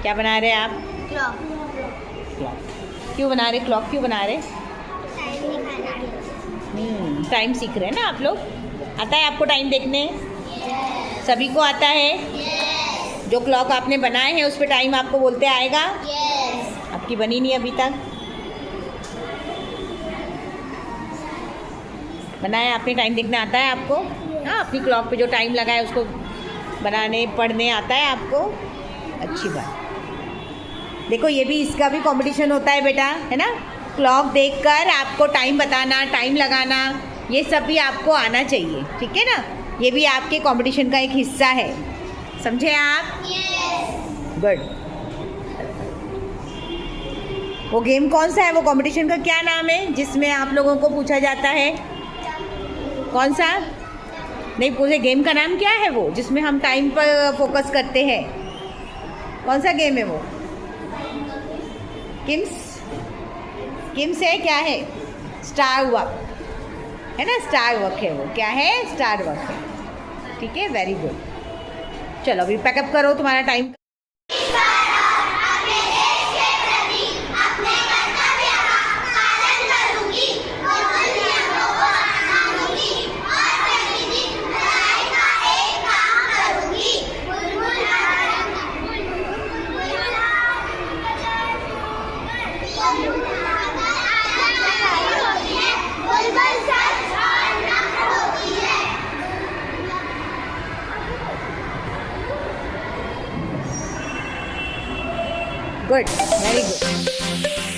क्या बना रहे हैं आप? क्लॉक। क्लॉक क्यों बना रहे? क्लॉक क्यों बना रहे? टाइम सीख रहे हैं ना आप लोग। आता है आपको टाइम देखने? सभी को आता है? जो क्लॉक आपने बनाए हैं उस पर टाइम आपको बोलते आएगा? आपकी बनी नहीं अभी तक? बनाया आपने, टाइम देखना आता है आपको? हाँ, अपनी क्लॉक पे जो टाइम लगा है उसको बनाने पढ़ने आता है आपको? अच्छी बात। देखो ये भी, इसका भी कंपटीशन होता है बेटा, है ना? क्लॉक देखकर आपको टाइम बताना, टाइम लगाना, ये सब भी आपको आना चाहिए, ठीक है ना? ये भी आपके कंपटीशन का एक हिस्सा है, समझे आप? गुड। वो गेम कौन सा है? वो कंपटीशन का क्या नाम है जिसमें आप लोगों को पूछा जाता है? कौन सा? नहीं, पूरे गेम का नाम क्या है वो जिसमें हम टाइम पर फोकस करते हैं? कौन सा गेम है वो? किम्स है? क्या है? स्टार वॉक है ना? स्टार वॉक है वो। क्या है? स्टार वॉक है। ठीक है, वेरी गुड। चलो अभी पैकअप करो, तुम्हारा टाइम। Good, very good.